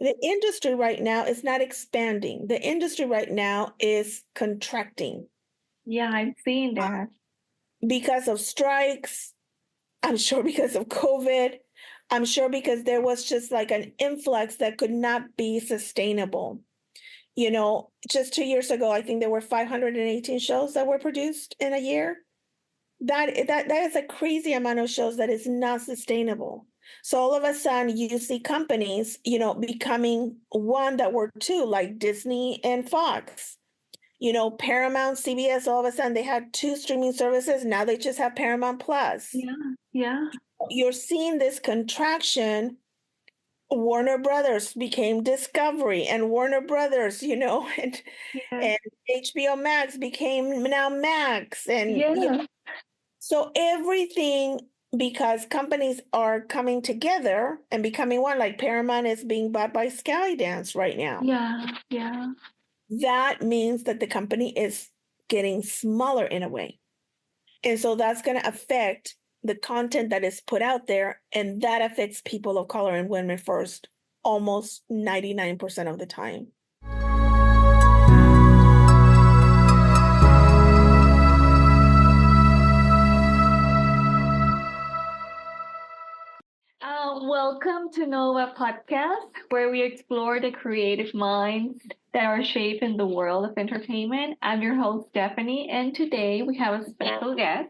The industry right now is not expanding. The industry right now is contracting. Yeah, I've seen that. Because of strikes, I'm sure because of COVID, I'm sure because there was just like an influx that could not be sustainable. Just 2 years ago, I think there were 518 shows that were produced in a year. That is a crazy amount of shows that is not sustainable. So all of a sudden you see companies, becoming one that were two, like Disney and Fox. Paramount, CBS, all of a sudden they had two streaming services. Now they just have Paramount Plus. Yeah. You're seeing this contraction. Warner Brothers became Discovery, and Warner Brothers, and Yeah. and HBO Max became now Max, and Yeah. so everything, because companies are coming together and becoming one, like Paramount is being bought by Skydance right now. Yeah. Yeah. That means that the company is getting smaller in a way. And so that's going to affect the content that is put out there, and that affects people of color and women first, almost 99% of the time. Welcome to NOUVA podcast, where we explore the creative minds that are shaping the world of entertainment. I'm your host, Stephanie, and today we have a special guest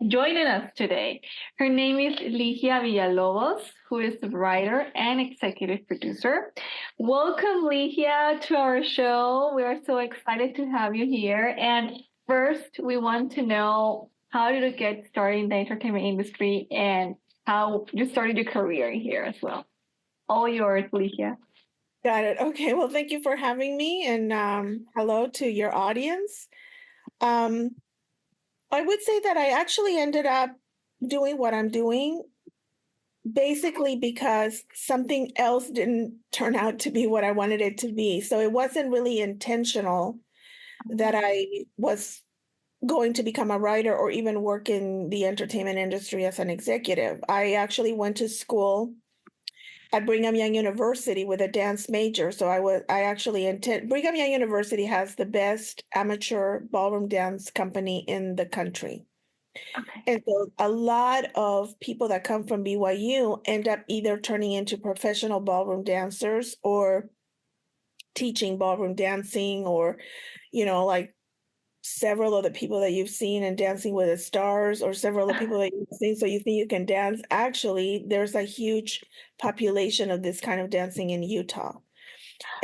joining us today. Her name is Ligiah Villalobos, who is the writer and executive producer. Welcome, Ligiah, to our show. We are so excited to have you here. And first, we want to know, how did you get started in the entertainment industry and how you started your career here as well? All yours, Ligiah. Got it. Okay. Well, thank you for having me, and hello to your audience. Um, I would say that I actually ended up doing what I'm doing basically because something else didn't turn out to be what I wanted it to be. So it wasn't really intentional that I was going to become a writer or even work in the entertainment industry as an executive. I actually went to school at Brigham Young University with a dance major. So Brigham Young University has the best amateur ballroom dance company in the country. Okay. And so a lot of people that come from BYU end up either turning into professional ballroom dancers or teaching ballroom dancing, or, like several of the people that you've seen in Dancing with the Stars, or several of the people that you've seen, so you think you can dance. Actually, there's a huge population of this kind of dancing in Utah.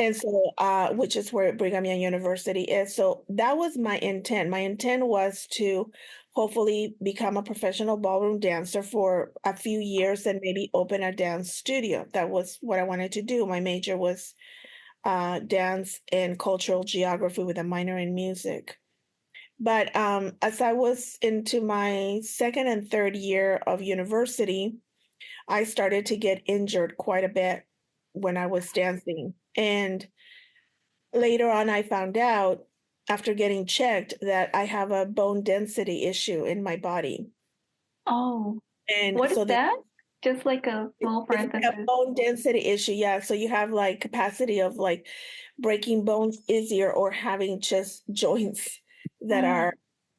And so, which is where Brigham Young University is. So that was my intent. My intent was to hopefully become a professional ballroom dancer for a few years and maybe open a dance studio. That was what I wanted to do. My major was dance and cultural geography with a minor in music. But as I was into my second and third year of university, I started to get injured quite a bit when I was dancing. And later on, I found out after getting checked that I have a bone density issue in my body. Oh, And what is so that? Just like a small it's a parenthesis. bone density issue. Yeah. So you have like capacity of like breaking bones easier, or having just joints that are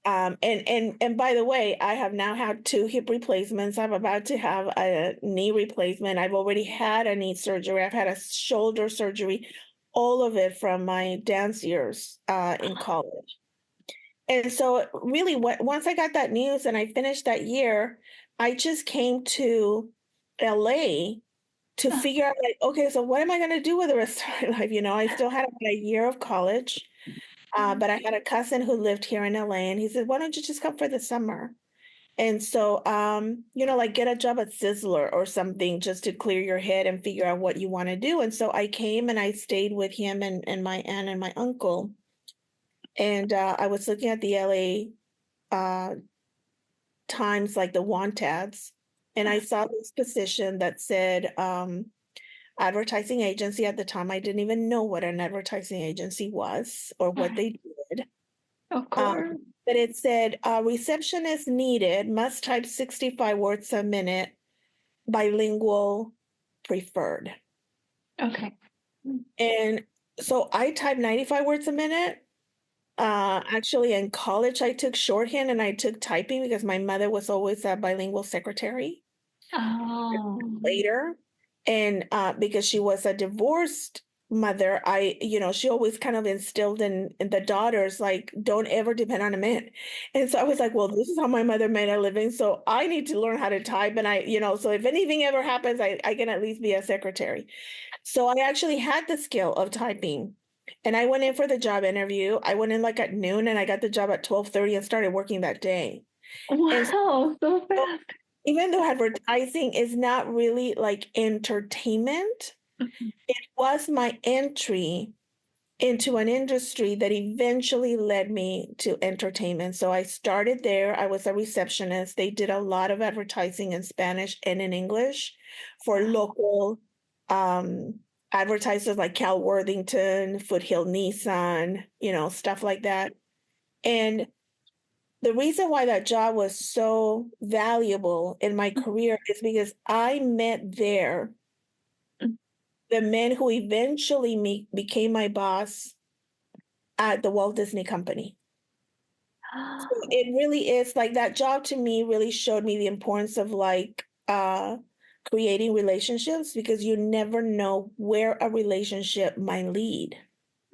and by the way, I have now had 2 hip replacements. I'm about to have a knee replacement. I've already had a knee surgery. I've had a shoulder surgery, all of it from my dance years in college. And so really once I got that news and I finished that year, I just came to LA to figure out, like, okay, so what am I going to do with the rest of my life? I still had about a year of college, but I had a cousin who lived here in LA, and he said, why don't you just come for the summer? And so, like get a job at Sizzler or something just to clear your head and figure out what you want to do. And so I came and I stayed with him and my aunt and my uncle. And I was looking at the LA Times, like the want ads, and I saw this position that said advertising agency. At the time, I didn't even know what an advertising agency was or what they did. Of course. But it said receptionist needed, must type 65 words a minute, bilingual preferred. Okay. And so I type 95 words a minute. Actually, in college, I took shorthand and I took typing because my mother was always a bilingual secretary Oh. later. And because she was a divorced mother, she always kind of instilled in the daughters, like, don't ever depend on a man. And so I was like, well, this is how my mother made a living. So I need to learn how to type. And so if anything ever happens, I can at least be a secretary. So I actually had the skill of typing. And I went in for the job interview. I went in like at noon and I got the job at 12:30 and started working that day. And Wow, so so fast. even though advertising is not really like entertainment, Mhm. it was my entry into an industry that eventually led me to entertainment. So I started there. I was a receptionist. They did a lot of advertising in Spanish and in English for Wow. local um, advertisers like Cal Worthington, Foothill Nissan, stuff like that. And the reason why that job was so valuable in my career is because I met there the men who eventually became my boss at the Walt Disney Company. So it really is like that job to me really showed me the importance of like creating relationships because you never know where a relationship might lead.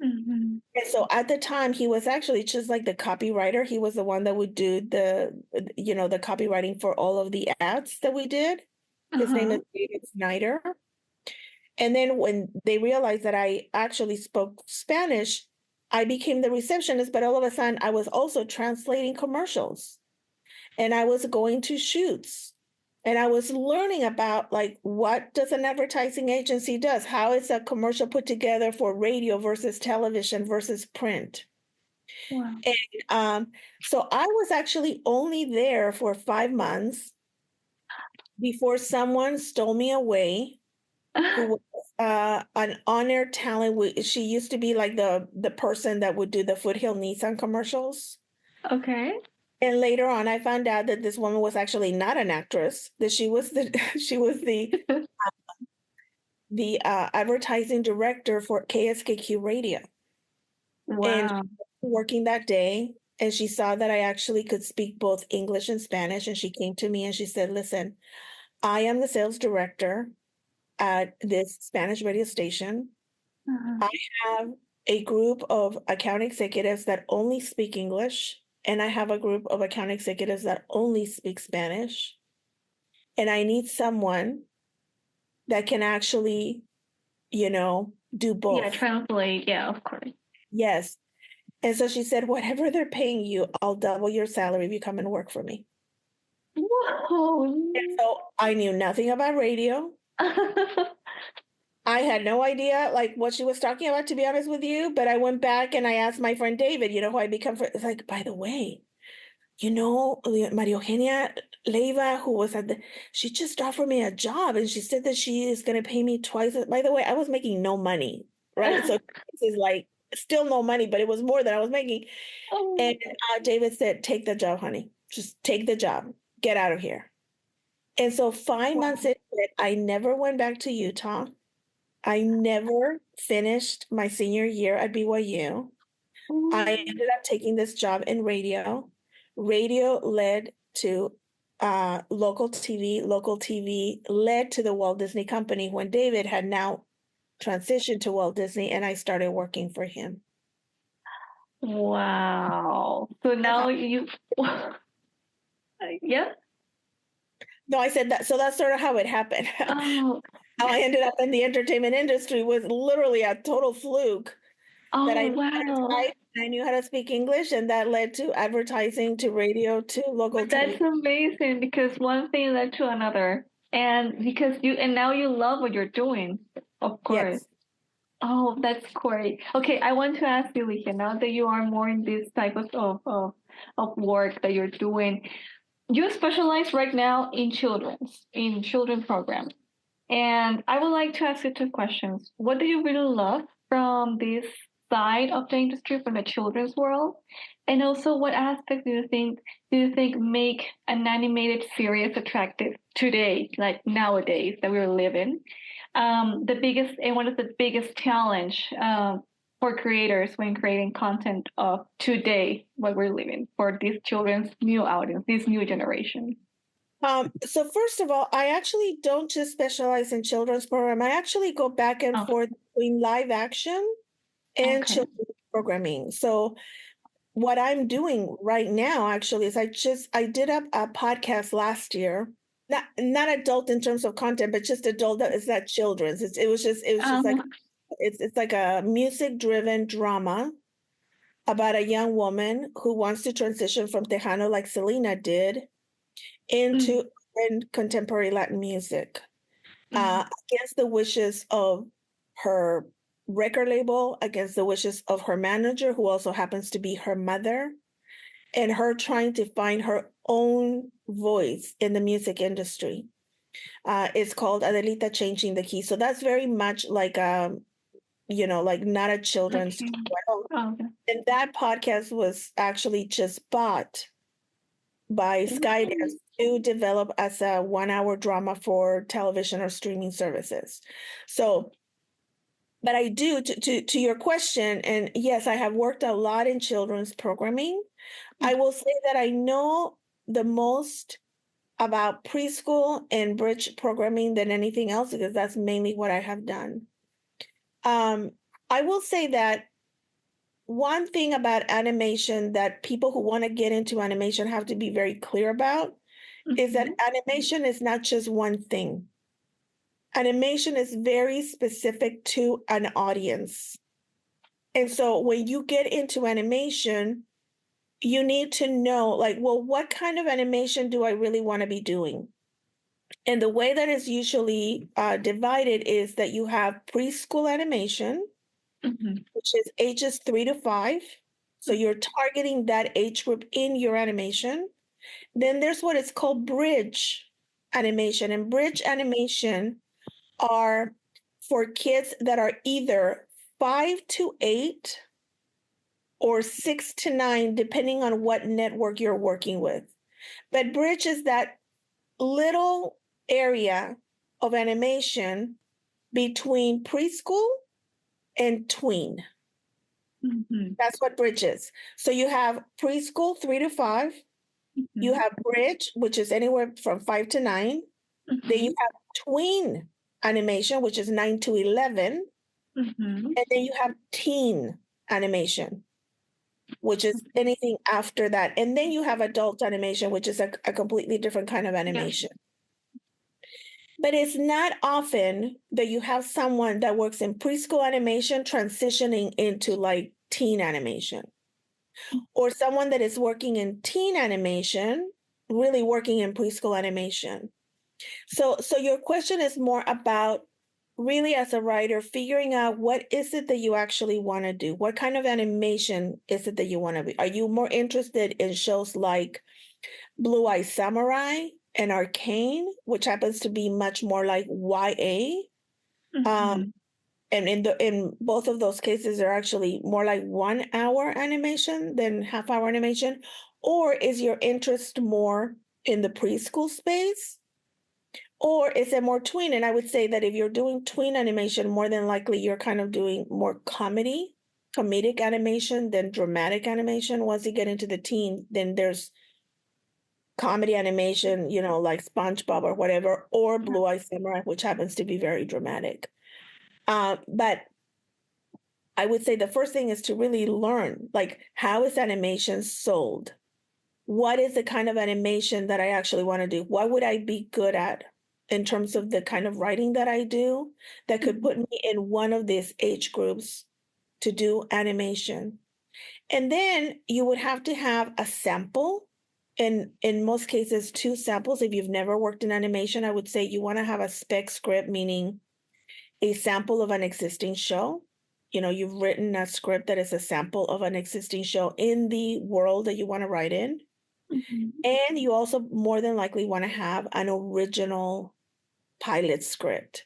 Mhm. And so at the time he was actually just like the copywriter. He was the one that would do the copywriting for all of the ads that we did. His name Uh-huh. is David Snyder. And then when they realized that I actually spoke Spanish, I became the receptionist, but all of a sudden I was also translating commercials and I was going to shoots and I was learning about like what does an advertising agency does? How is a commercial put together for radio versus television versus print? Wow. And so I was actually only there for 5 months before someone stole me away who was an on-air talent. She used to be like the person that would do the Foothill Nissan commercials. Okay. And later on, I found out that this woman was actually not an actress. That she was the she was the advertising director for KSKQ Radio, and Wow. working that day. And she saw that I actually could speak both English and Spanish. And she came to me and she said, "Listen, I am the sales director at this Spanish radio station. Uh-huh. I have a group of account executives that only speak English, and I have a group of account executives that only speak Spanish. And I need someone that can actually, do Yeah, both." translate. Yeah, of course. Yes. And so she said, whatever they're paying you, I'll double your salary if you come and work for me. And Whoa. so I knew nothing about radio. I had no idea like what she was talking about, to be honest with you. But I went back and I asked my friend David, who I become friends. It's like, by the way, Maria Eugenia Leiva, who was she just offered me a job and she said that she is going to pay me twice. By the way, I was making no money, right? So this is like still no money, but it was more than I was making. Oh, And David said, take the job, honey. Just take the job. Get out of here. And so 5 months wow. into it, I never went back to Utah. I never finished my senior year at BYU. I Mm. ended up taking this job in radio. Radio led to local TV. Local TV led to the Walt Disney Company when David had now transitioned to Walt Disney and I started working for him. Wow. So That's now you, yeah. No, I said that. So that's sort of how it happened. Oh, How I ended up in the entertainment industry was literally a total fluke that I oh, knew how to wow. type, I knew how to speak English, and that led to advertising, to radio, to local But that's TV. amazing because one thing led to another. And because and now you love what you're doing, of course. Yes. Oh, that's great. Okay, I want to ask you, Ligia, now that you are more in this type of work that you're doing, you specialize right now in children programs. And I would like to ask you two questions. What do you really love from this side of the industry, from the children's world? And also, what aspects do you think make an animated series attractive today, like nowadays that we're living? what is the biggest challenge for creators when creating content of today, what we're living for these children's new audience, this new generation? So first of all, I actually don't just specialize in children's program. I actually go back and forth between live action and children's programming. So what I'm doing right now actually is I did a podcast last year. Not adult in terms of content, but just adult that is not children's. It was just like it's like a music driven drama about a young woman who wants to transition from Tejano like Selena did into contemporary Latin music against the wishes of her record label, against the wishes of her manager, who also happens to be her mother, and her trying to find her own voice in the music industry. It's called Adelita Changing the Key. So that's very much like like not a children's and that podcast was actually just bought by Skydance to develop as a 1 hour drama for television or streaming services. So, but I do to your question, and yes, I have worked a lot in children's programming. I will say that I know the most about preschool and bridge programming than anything else because that's mainly what I have done. I will say that one thing about animation that people who want to get into animation have to be very clear about is that animation is not just one thing. Animation is very specific to an audience. And so when you get into animation, you need to know, like, well, what kind of animation do I really want to be doing? And the way that is usually divided is that you have preschool animation, which is ages 3 to 5. So you're targeting that age group in your animation. Then there's what is called bridge animation. And bridge animation are for kids that are either 5 to 8 or 6 to 9, depending on what network you're working with. But bridge is that little area of animation between preschool and tween. That's what bridge is. So you have preschool 3 to 5. You have bridge, which is anywhere from 5 to 9. Then you have tween animation, which is 9 to 11. And then you have teen animation, which is anything after that. And then you have adult animation, which is a completely different kind of animation. But it's not often that you have someone that works in preschool animation transitioning into like teen animation, or someone that is working in teen animation, really working in preschool animation. So your question is more about really as a writer, figuring out what is it that you actually want to do? What kind of animation is it that you want to be? Are you more interested in shows like Blue Eye Samurai and Arcane, which happens to be much more like YA? And in both of those cases, they're actually more like 1 hour animation than half-hour animation. Or is your interest more in the preschool space? Or is it more tween? And I would say that if you're doing tween animation, more than likely you're kind of doing more comedic animation than dramatic animation. Once you get into the teen, then there's comedy animation, like SpongeBob or whatever, or Blue Eye Samurai, which happens to be very dramatic. But I would say the first thing is to really learn, like, how is animation sold? What is the kind of animation that I actually want to do? What would I be good at in terms of the kind of writing that I do that could put me in one of these age groups to do animation? And then you would have to have a sample. In most cases, 2 samples. If you've never worked in animation, I would say you want to have a spec script, meaning a sample of an existing show. You've written a script that is a sample of an existing show in the world that you want to write in. And you also more than likely want to have an original pilot script,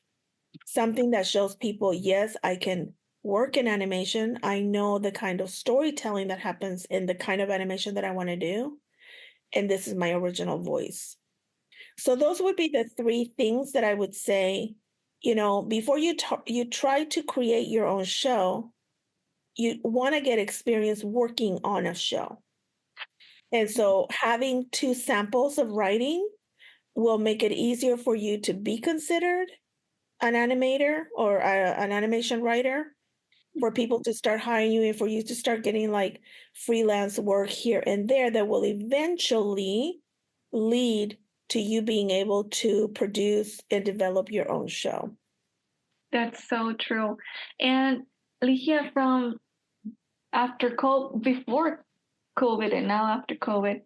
something that shows people, yes, I can work in animation. I know the kind of storytelling that happens in the kind of animation that I want to do. And this is my original voice. So those would be the 3 things that I would say before you try to create your own show, you want to get experience working on a show. And so having two samples of writing will make it easier for you to be considered an animator or an animation writer, for people to start hiring you and for you to start getting like freelance work here and there that will eventually lead to you being able to produce and develop your own show. That's so true. And Ligiah, from before COVID and now after COVID,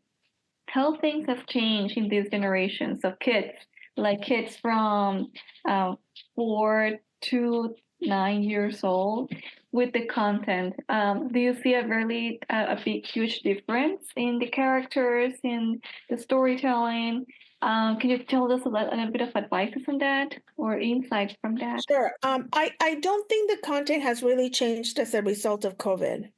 how things have changed in these generations of kids, like kids from 4 to 9 years old, with the content. Do you see a big, huge difference in the characters, in the storytelling? Can you tell us a little bit of advices on that or insights from that? Sure. I don't think the content has really changed as a result of COVID.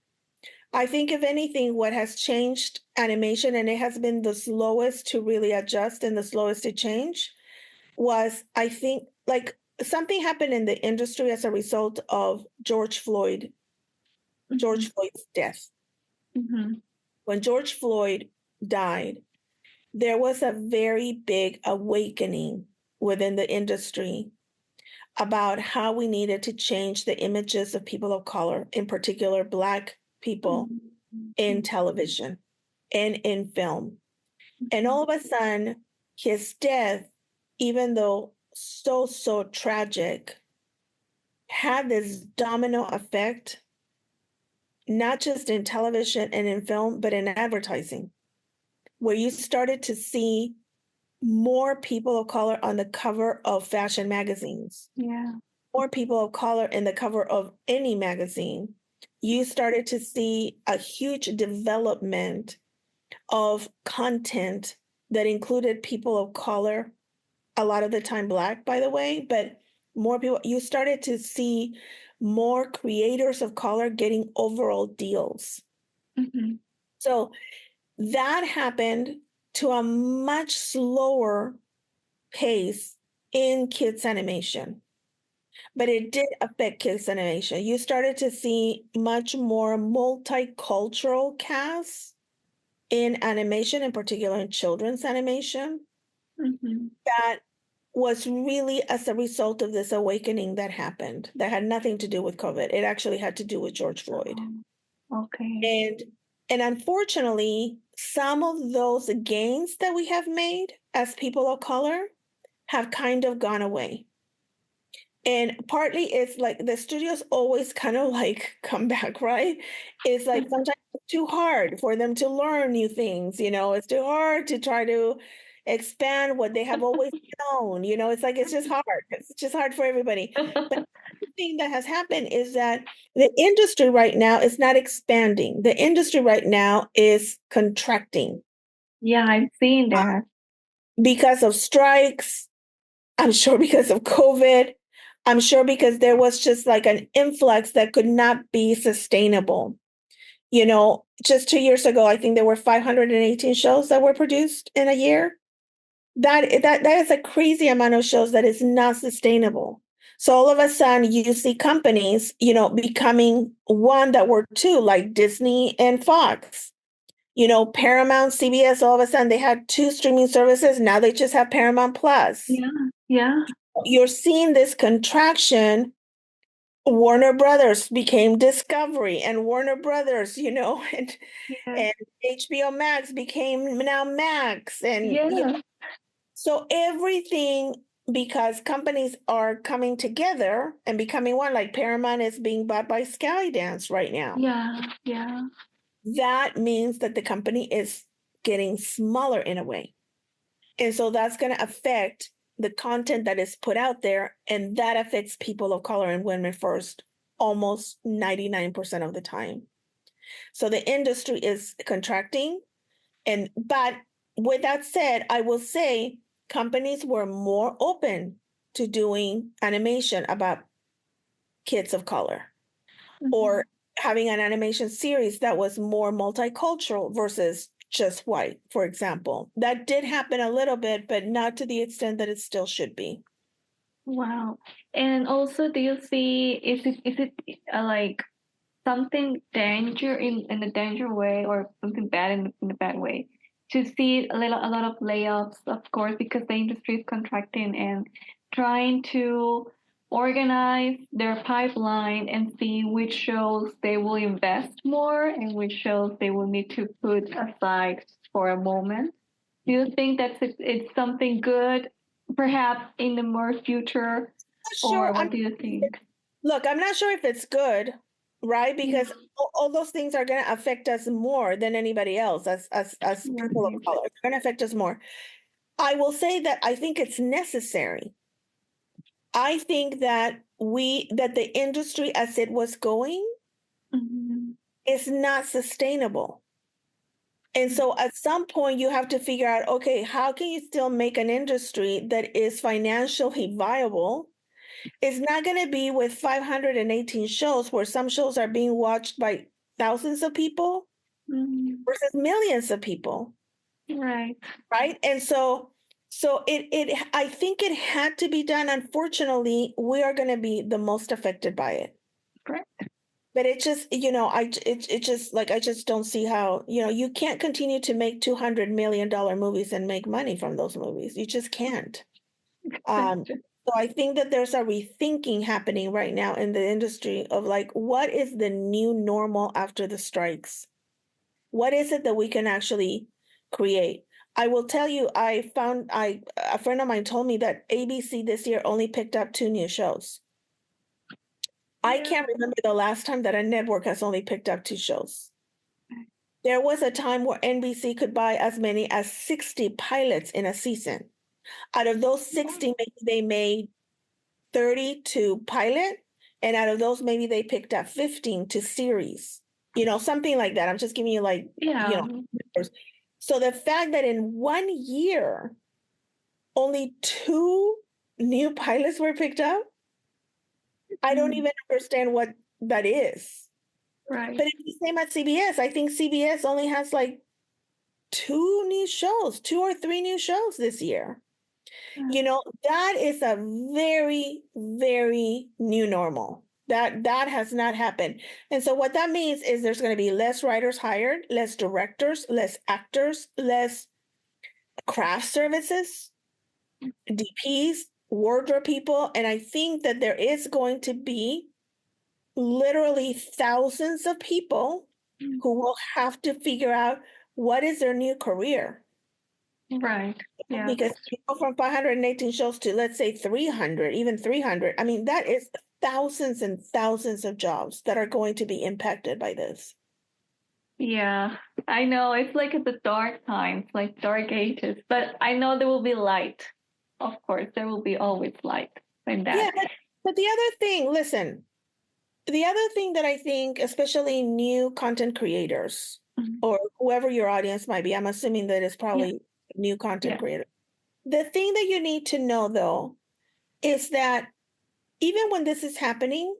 I think if anything, what has changed animation, and it has been the slowest to really adjust and the slowest to change, was, I think, like something happened in the industry as a result of George Floyd's death. Mm-hmm. When George Floyd died, there was a very big awakening within the industry about how we needed to change the images of people of color, in particular Black people, in television and in film. And all of a sudden, his death, even though so tragic, had this domino effect, not just in television and in film, but in advertising, where you started to see more people of color on the cover of fashion magazines. Yeah. More people of color in the cover of any magazine. You started to see a huge development of content that included people of color, a lot of the time Black, by the way, but more people. You started to see more creators of color getting overall deals. Mm-hmm. So that happened to a much slower pace in kids animation, but it did affect kids animation. You started to see much more multicultural casts in animation, in particular in children's animation, Mm-hmm. that was really as a result of this awakening that happened, that had nothing to do with COVID. It actually had to do with George Floyd. Okay. And unfortunately, some of those gains that we have made as people of color have kind of gone away. And partly it's like the studios always kind of like come back, right? It's like sometimes it's too hard for them to learn new things, it's too hard to try to expand what they have always known, it's like it's just hard. It's just hard for everybody. But the thing that has happened is that the industry right now is not expanding. The industry right now is contracting. Yeah, I've seen uh, that. because of strikes, I'm sure because of COVID. I'm sure because there was just like an influx that could not be sustainable. Just 2 years ago, I think there were 518 shows that were produced in a year. That is a crazy amount of shows that is not sustainable. So all of a sudden you see companies, becoming one that were two, like Disney and Fox. Paramount, CBS, all of a sudden they had two streaming services. Now they just have Paramount Plus. Yeah. Yeah. You're seeing this contraction. Warner Brothers became Discovery, and Warner Brothers, and Yeah. and HBO Max became now Max, and Yeah. so everything, because companies are coming together and becoming one. Like Paramount is being bought by Skydance right now. Yeah. Yeah. That means that the company is getting smaller in a way, and so that's going to affect the content that is put out there, and that affects people of color and women first, almost 99% of the time. So the industry is contracting, but with that said, I will say companies were more open to doing animation about kids of color, or having an animation series that was more multicultural versus just white, for example. That did happen a little bit, but not to the extent that it still should be. Wow. And also, do you see, is it like something danger in a danger way, or something bad in a bad way, to see a lot of layoffs, of course, because the industry is contracting and trying to organize their pipeline and see which shows they will invest more and which shows they will need to put aside for a moment. Do you think it's something good, perhaps in the more future, Sure. or what do you think? Look, I'm not sure if it's good, right? Yeah, Because all those things are going to affect us more than anybody else as people of right. color. It's going to affect us more. I will say that I think it's necessary. I think that the industry as it was going Mhm. is not sustainable. And so at some point you have to figure out, okay, how can you still make an industry that is financially viable? It's not going to be with 518 shows where some shows are being watched by thousands of people Mhm. versus millions of people, Right. right? And so it I think it had to be done. Unfortunately, we are going to be the most affected by it. Correct. But it just, it just like I just don't see how, you can't continue to make $200 million movies and make money from those movies. You just can't. Um, Exactly. so I think that there's a rethinking happening right now in the industry of like, what is the new normal after the strikes? What is it that we can actually create? I will tell you, a friend of mine told me that ABC this year only picked up 2 new shows. I Yeah. can't remember the last time that a network has only picked up 2 shows. There was a time where NBC could buy as many as 60 pilots in a season. Out of those 60, maybe they made 30 to pilot, and out of those, maybe they picked up 15 to series, something like that. I'm just giving you like, Yeah. numbers. So the fact that in 1 year, only 2 new pilots were picked up, I don't Mhm. even understand what that is. Right. But it's the same at CBS. I think CBS only has like 2 or 3 new shows this year. That is a very, very new normal. That has not happened. And so what that means is there's going to be less writers hired, less directors, less actors, less craft services, DPs, wardrobe people, and I think that there is going to be literally thousands of people who will have to figure out what is their new career. Right. Yeah, Because that's you go from 518 shows to, let's say, 300, even 300. I mean, that is thousands and thousands of jobs that are going to be impacted by this. yeah. I know it's like the dark times, like dark ages, but I know there will be light. Of course, there will be always light in Yeah, that. but the other thing, listen, the other thing that I think, especially new content creators Mhm. or whoever your audience might be, I'm assuming that it's Yeah. probably new content Yeah. creators. The thing that you need to know, though, is that even when this is happening,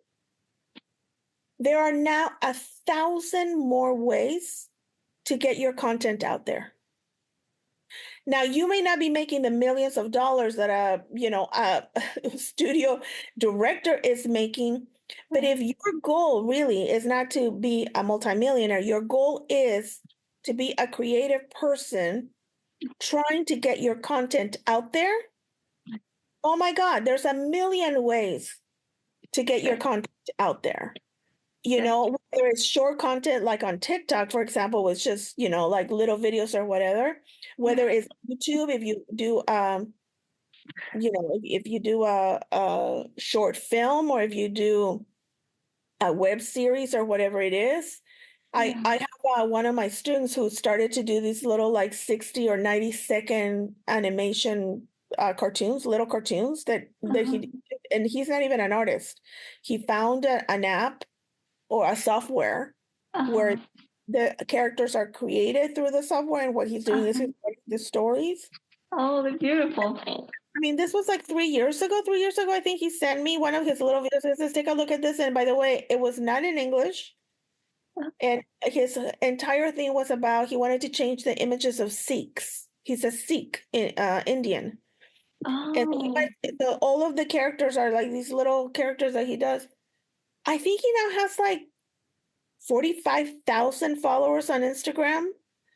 there are now 1,000 more ways to get your content out there. Now, you may not be making the millions of dollars that a studio director is making, but if your goal really is not to be a multimillionaire, your goal is to be a creative person trying to get your content out there. Oh my God, there's a million ways to get your Right. content out there. That's Whether it's short content like on TikTok, for example, was just, like little videos or whatever, yeah. whether it's YouTube, if you do, if you do a short film or if you do a web series or whatever it is. I, Yeah. I have one of my students who started to do these little like 60 or 90-second animation cartoons, little cartoons that Uh-huh. he, and he's not even an artist. He found an app or a software where Uh-huh. the characters are created through the software, and what he's doing is he's Uh-huh. writing the stories. Oh, they're beautiful. I mean, this was like 3 years ago. 3 years ago, I think he sent me one of his little videos. He says, "Take a look at this." And by the way, it was not in English. And his entire thing was about he wanted to change the images of Sikhs. He's a Sikh, Indian. And Oh, all of the characters are like these little characters that he does. I think he now has like 45,000 followers on Instagram.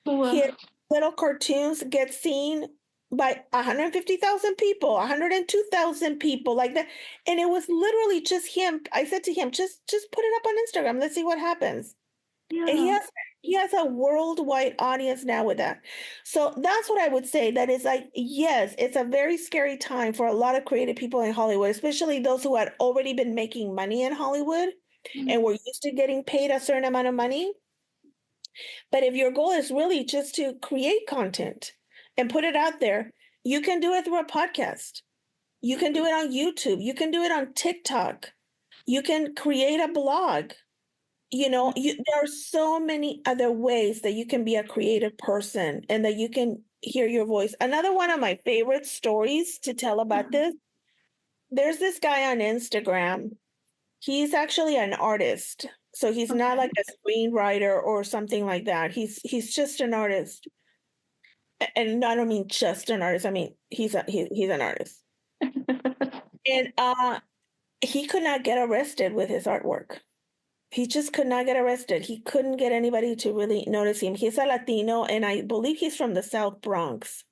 His wow. little cartoons get seen by 150,000 people, 102,000 people, like that. And it was literally just him. I said to him, just put it up on Instagram. Let's see what happens. And Yeah. he has a worldwide audience now with that. So that's what I would say. That is like, yes, it's a very scary time for a lot of creative people in Hollywood, especially those who had already been making money in Hollywood and were used to getting paid a certain amount of money. But if your goal is really just to create content and put it out there, you can do it through a podcast. You can do it on YouTube. You can do it on TikTok. You can create a blog. There are so many other ways that you can be a creative person and that you can hear your voice. Another one of my favorite stories to tell about this, there's this guy on Instagram. He's actually an artist. So he's not like a screenwriter or something like that. He's just an artist. And I don't mean just an artist. I mean he's an artist. And he could not get arrested with his artwork. He just could not get arrested. He couldn't get anybody to really notice him. He's a Latino, and I believe he's from the South Bronx.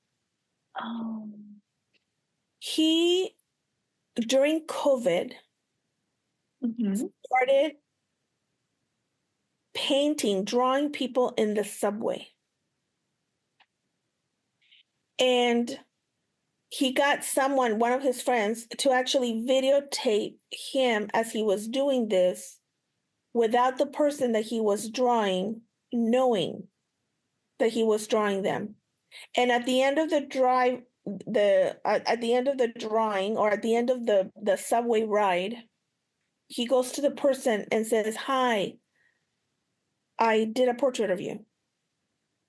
Oh. He, during COVID, started painting, drawing people in the subway. And he got one of his friends, to actually videotape him as he was doing this without the person that he was drawing knowing that he was drawing them. And at the end of the drive, at the end of the drawing, or at the end of the subway ride, he goes to the person and says, "Hi, I did a portrait of you,"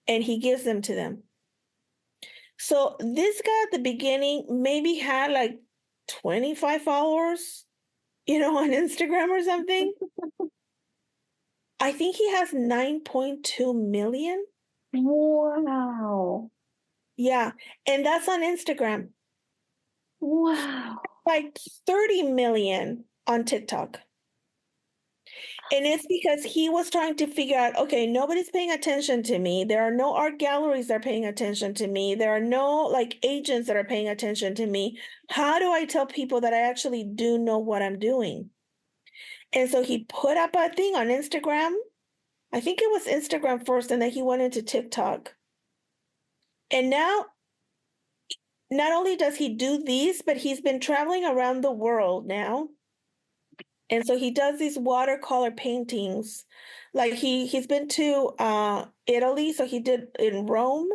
and he gives them to them. So this guy at the beginning maybe had like 25 followers, on Instagram or something. I think he has 9.2 million. Wow. Yeah, and that's on Instagram. Wow. Like 30 million on TikTok. And it's because he was trying to figure out, okay, nobody's paying attention to me. There are no art galleries that are paying attention to me. There are no like agents that are paying attention to me. How do I tell people that I actually do know what I'm doing? And so he put up a thing on Instagram. I think it was Instagram first, and then he went into TikTok. And now, not only does he do these, but he's been traveling around the world now. And so he does these watercolor paintings. Like he's been to Italy, so he did in Rome.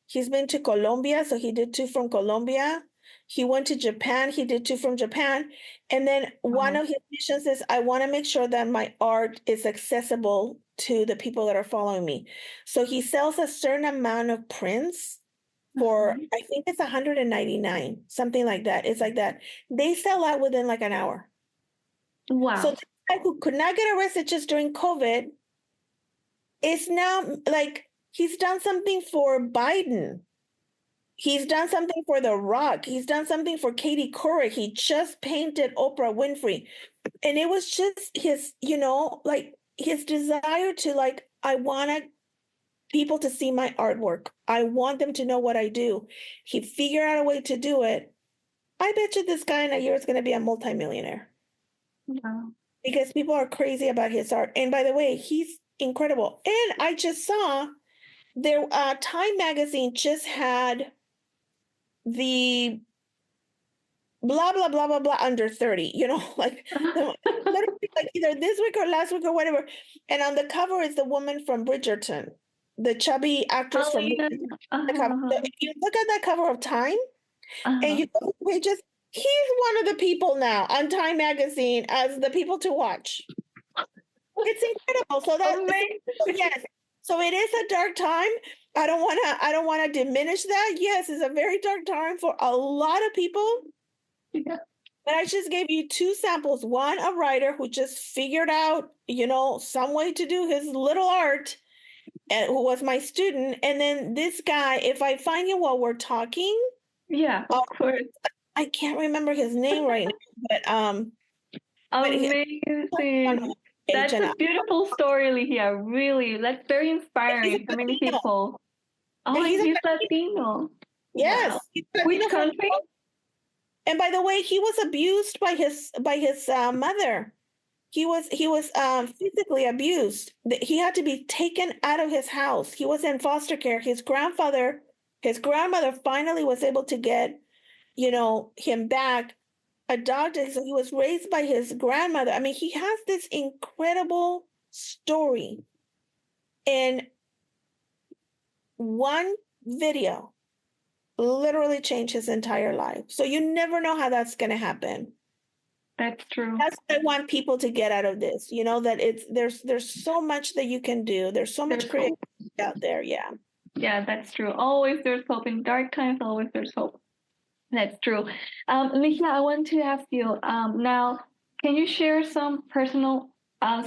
He's been to Colombia, so he did two from Colombia. He went to Japan, he did two from Japan. And then one of his missions is, I want to make sure that my art is accessible to the people that are following me. So he sells a certain amount of prints for, I think it's 199, something like that. It's like that. They sell out within like an hour. So Wow. this guy who could not get arrested just during COVID is now like, he's done something for Biden. He's done something for The Rock. He's done something for Katie Couric. He just painted Oprah Winfrey. And it was just his, like his desire to like, I wanted people to see my artwork. I want them to know what I do. He figured out a way to do it. I bet you this guy in a year is going to be a multimillionaire. Wow. Because people are crazy about his art. And by the way, he's incredible. And I just saw there, Time Magazine just had the blah, blah, blah, blah, blah under 30, like literally like either this week or last week or whatever. And on the cover is the woman from Bridgerton, the chubby actress Oh, from yeah. Bridgerton. The cover. So if you look at that cover of Time and you go to pages, he's one of the people now on Time Magazine as the people to watch. It's incredible. So yes. So it is a dark time. I don't want to diminish that. Yes, it's a very dark time for a lot of people. Yeah. But I just gave you two samples. One, a writer who just figured out, some way to do his little art, and who was my student. And then this guy, if I find him while we're talking, Yeah, of Oh, course. I can't remember his name right now, but he on Amazing. my page, That's and a beautiful story, Ligiah. Really, that's very he's a inspiring to many Latino. people. Oh, Yeah, and he's a he's Latino. Latino. Wow. Yes, he's Which Latino from. country? And by the way, he was abused by his mother. He was physically abused. He had to be taken out of his house. He was in foster care. His grandmother finally was able to get, him back adopted. So he was raised by his grandmother. I mean, he has this incredible story in one video, literally changed his entire life. So you never know how that's going to happen. That's true. That's what I want people to get out of this. That there's so much that you can do. There's so much There's hope. creativity out there. Yeah. Yeah, that's true. Always there's hope in dark times. Always there's hope. That's true. Ligia, I want to ask you now, can you share some personal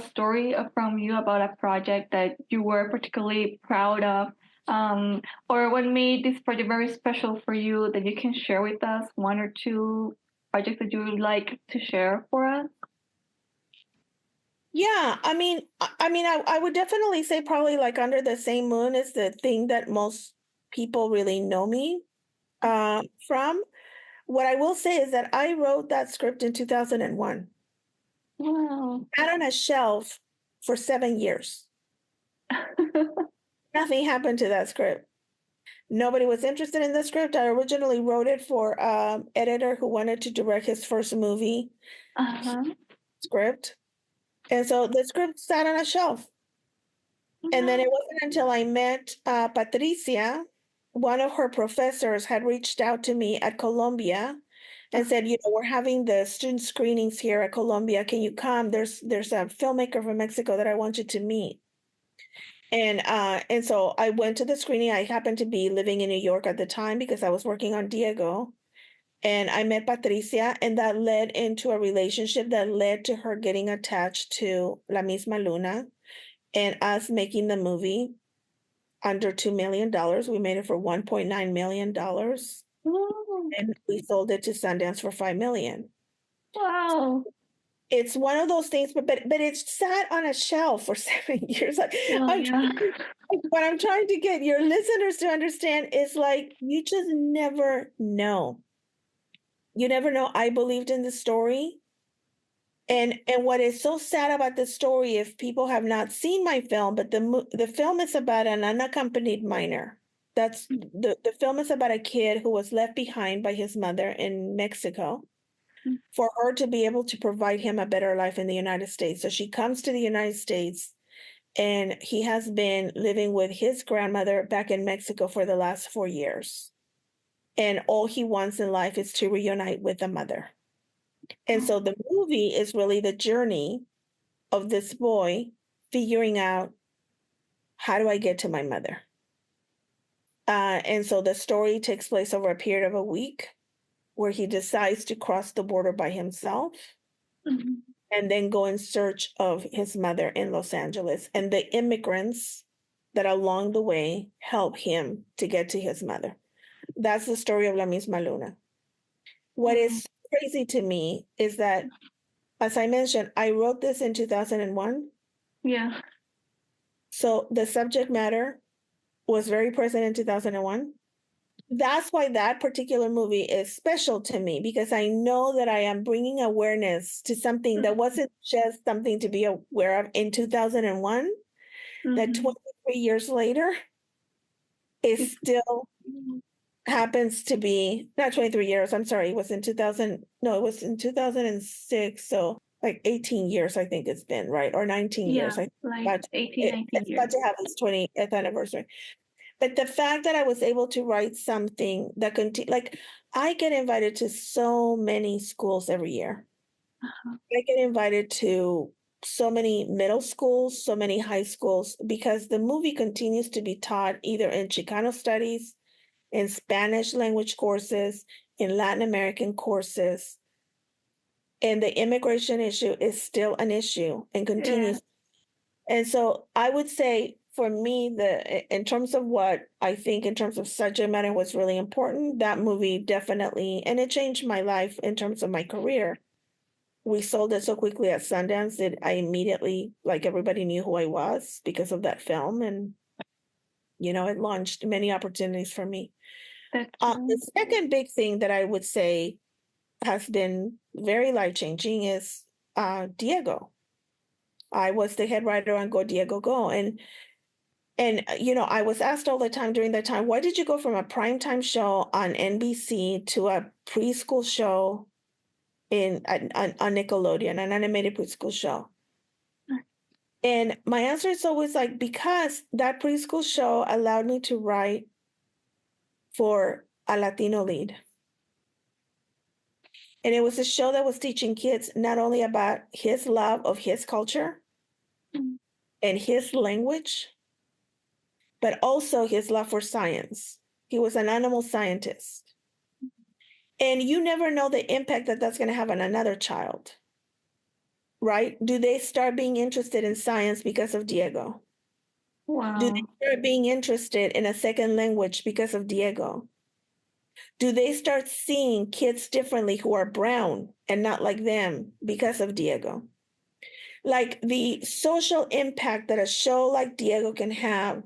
story from you about a project that you were particularly proud of, or what made this project very special for you that you can share with us? One or two projects that you would like to share for us? Yeah. I would definitely say probably like Under the Same Moon is the thing that most people really know me from. What I will say is that I wrote that script in 2001, Wow. sat on a shelf for 7 years. Nothing happened to that script. Nobody was interested in the script. I originally wrote it for editor who wanted to direct his first movie Uh-huh. script. And so the script sat on a shelf. And then it wasn't until I met Patricia, one of her professors had reached out to me at Columbia and said, we're having the student screenings here at Columbia. Can you come? There's a filmmaker from Mexico that I want you to meet. And so I went to the screening. I happened to be living in New York at the time because I was working on Diego. And I met Patricia, and that led into a relationship that led to her getting attached to La Misma Luna and us making the movie under $2 million. We made it for $1.9 million, Wow. and we sold it to Sundance for $5 million. Wow. It's one of those things, but it's sat on a shelf for 7 years. Like, Well, yeah. what I'm trying to get your listeners to understand is like you just never know. You never know. I believed in the story. And what is so sad about the story, if people have not seen my film, but the film is about an unaccompanied minor. That's the film is about a kid who was left behind by his mother in Mexico for her to be able to provide him a better life in the United States. So she comes to the United States, and he has been living with his grandmother back in Mexico for the last 4 years. And all he wants in life is to reunite with the mother. And so the movie is really the journey of this boy figuring out, how do I get to my mother? And so the story takes place over a period of a week where he decides to cross the border by himself Mhm. and then go in search of his mother in Los Angeles and the immigrants that along the way help him to get to his mother. That's the story of La Misma Luna. What is crazy to me is that, as I mentioned, I wrote this in 2001. Yeah. So the subject matter was very present in 2001. That's why that particular movie is special to me, because I know that I am bringing awareness to something that wasn't just something to be aware of in 2001, that Mhm. 23 years later is still happens to be not 23 years. I'm sorry. It was in 2000. No, it was in 2006. So like 18 years, I think it's been, right? Or 19 Yeah, years. I like about 18, 19 it's about years. to have its 20th anniversary. But the fact that I was able to write something that continue, like I get invited to so many schools every year. Uh-huh. I get invited to so many middle schools, so many high schools, because the movie continues to be taught either in Chicano studies, in Spanish language courses, in Latin American courses. And the immigration issue is still an issue and Yeah. continues. And so I would say for me, in terms of what I think in terms of subject matter was really important, that movie definitely, and it changed my life in terms of my career. We sold it so quickly at Sundance that I immediately, like everybody knew who I was because of that film. And, it launched many opportunities for me. That's The second big thing that I would say has been very life-changing is Diego. I was the head writer on Go Diego Go. And I was asked all the time during that time, why did you go from a primetime show on NBC to a preschool show on Nickelodeon, an animated preschool show? And my answer is always like, because that preschool show allowed me to write for a Latino lead. And it was a show that was teaching kids not only about his love of his culture and his language, but also his love for science. He was an animal scientist. And you never know the impact that that's going to have on another child, right? Do they start being interested in science because of Diego? Do they wow. start being interested in a second language because of Diego? Do they start seeing kids differently who are brown and not like them because of Diego? Like the social impact that a show like Diego can have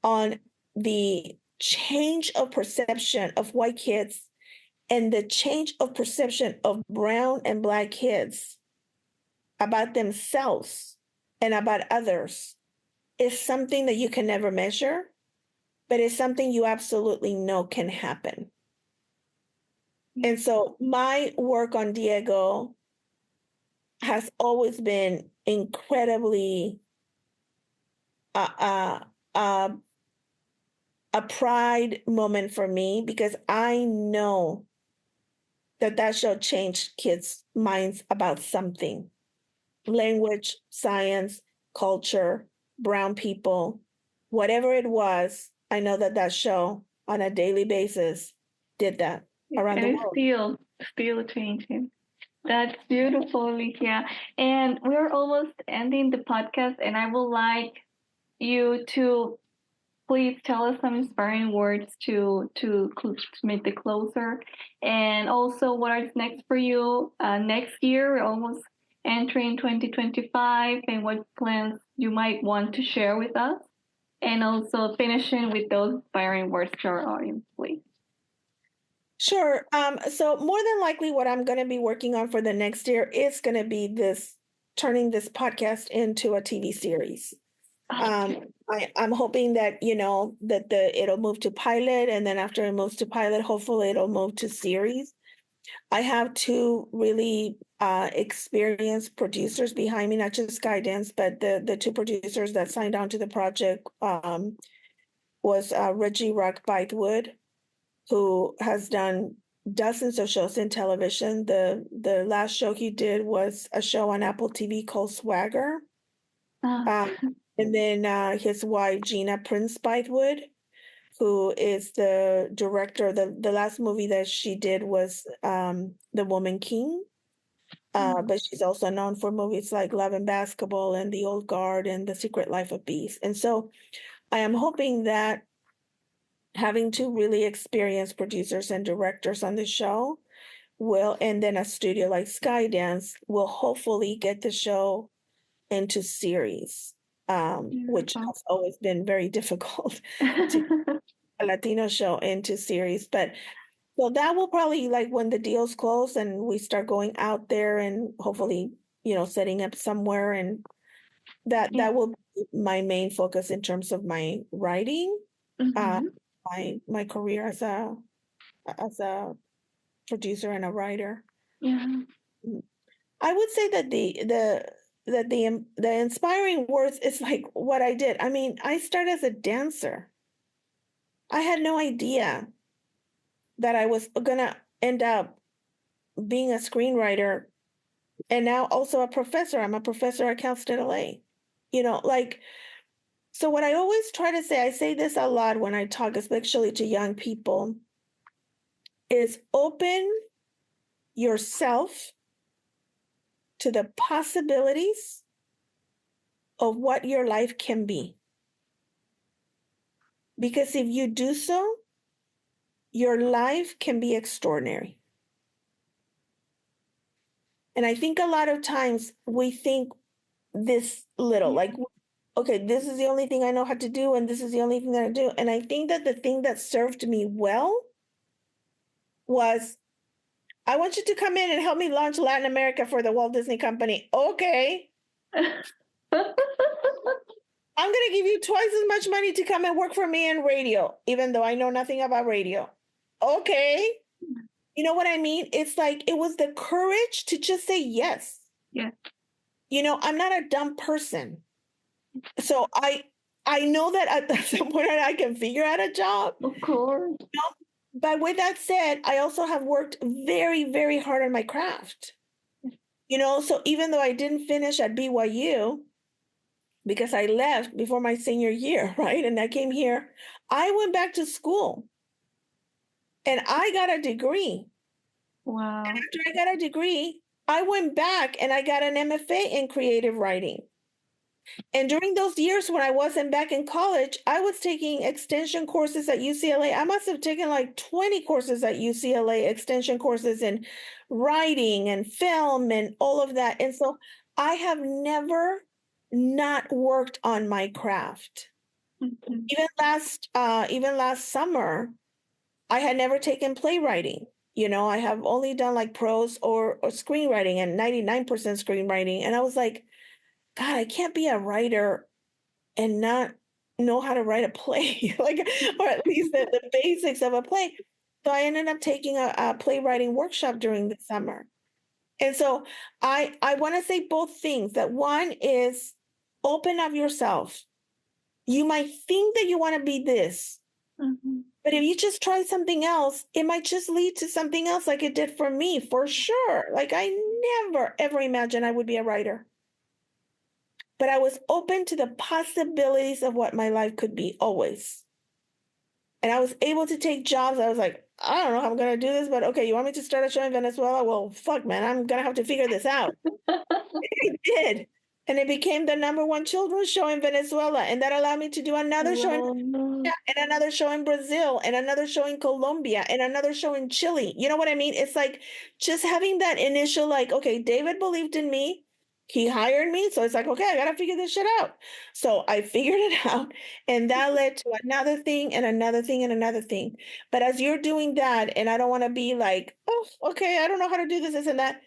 on the change of perception of white kids and the change of perception of brown and black kids about themselves and about others is something that you can never measure, but it's something you absolutely know can happen. And so my work on Diego has always been incredibly uh, uh, a pride moment for me, because I know that show changed kids' minds about something: language, science, culture, brown people, whatever it was. I know that show on a daily basis did that around And the it's world. still changing. That's beautiful, Ligiah. And we're almost ending the podcast, and I would like you to please tell us some inspiring words to make the closer, and also what is next for you next year. We're almost entering 2025, and what plans you might want to share with us, and also finishing with those inspiring words to our audience, please. Sure. So more than likely what I'm going to be working on for the next year is going to be turning this podcast into a TV series. I'm hoping that, that it'll move to pilot, and then after it moves to pilot, hopefully it'll move to series. I have two really experienced producers behind me, not just guidance, but the two producers that signed on to the project was Reggie Rock Bythewood, who has done dozens of shows in television. The last show he did was a show on Apple TV called Swagger. And then his wife, Gina Prince Bythewood, who is the director. The last movie that she did was The Woman King. But she's also known for movies like Love and Basketball and The Old Guard and The Secret Life of Bees. And so I am hoping that having two really experienced producers and directors on the show and then a studio like Skydance will hopefully get the show into series, which has always been very difficult to get a Latino show into series. But so that will probably, like, when the deals close and we start going out there and hopefully, setting up somewhere, and that will be my main focus in terms of my writing, my career as a producer and a writer. Yeah. I would say that the inspiring words is like what I did. I mean, I started as a dancer. I had no idea that I was gonna end up being a screenwriter and now also a professor. I'm a professor at Cal State LA. So what I always try to say, I say this a lot when I talk, especially to young people, is open yourself to the possibilities of what your life can be. Because if you do so, your life can be extraordinary. And I think a lot of times we think this little, like, okay, this is the only thing I know how to do, and this is the only thing that I do. And I think that the thing that served me well was, I want you to come in and help me launch Latin America for the Walt Disney Company. Okay. I'm going to give you twice as much money to come and work for me in radio, even though I know nothing about radio. Okay. You know what I mean? It's like, it was the courage to just say yes. Yeah. You know, I'm not a dumb person. So I know that at some point I can figure out a job. Of course. But with that said, I also have worked very, very hard on my craft. You know, so even though I didn't finish at BYU, because I left before my senior year, right? And I came here, I went back to school and I got a degree. Wow. And after I got a degree, I went back and I got an MFA in creative writing. And during those years when I wasn't back in college, I was taking extension courses at UCLA. I must have taken like 20 courses at UCLA, extension courses in writing and film and all of that. And so I have never not worked on my craft. Mm-hmm. Even last summer, I had never taken playwriting. You know, I have only done like prose or screenwriting and 99% screenwriting. And I was like, God, I can't be a writer and not know how to write a play, like, or at least the basics of a play. So I ended up taking a playwriting workshop during the summer. And so I want to say both things. That one is, open up yourself. You might think that you want to be this, Mm-hmm. but if you just try something else, it might just lead to something else, like it did for me, for sure. Like, I never, ever imagined I would be a writer. But I was open to the possibilities of what my life could be, always. And I was able to take jobs. I was like, I don't know how I'm going to do this, but okay, you want me to start a show in Venezuela? Well, fuck, man, I'm going to have to figure this out. It did. And it became the #1 children's show in Venezuela. And that allowed me to do another show in Wow. and another show in Brazil, and another show in Colombia, and another show in Chile. You know what I mean? It's like just having that initial, like, okay, David believed in me. He hired me. So it's like, okay, I got to figure this shit out. So I figured it out. And that led to another thing and another thing and another thing. But as you're doing that, and I don't want to be like, oh, okay, I don't know how to do this and that.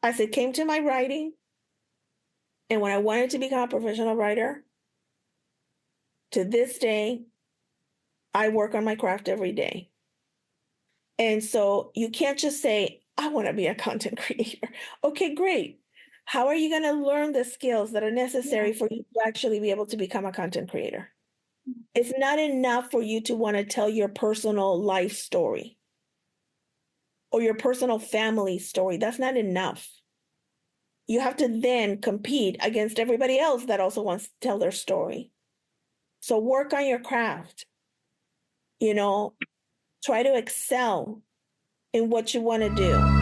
As it came to my writing, and when I wanted to become a professional writer, to this day, I work on my craft every day. And so you can't just say, I want to be a content creator. Okay, great. How are you going to learn the skills that are necessary for you to actually be able to become a content creator? It's not enough for you to want to tell your personal life story or your personal family story. That's not enough. You have to then compete against everybody else that also wants to tell their story. So work on your craft. You know, try to excel in what you want to do.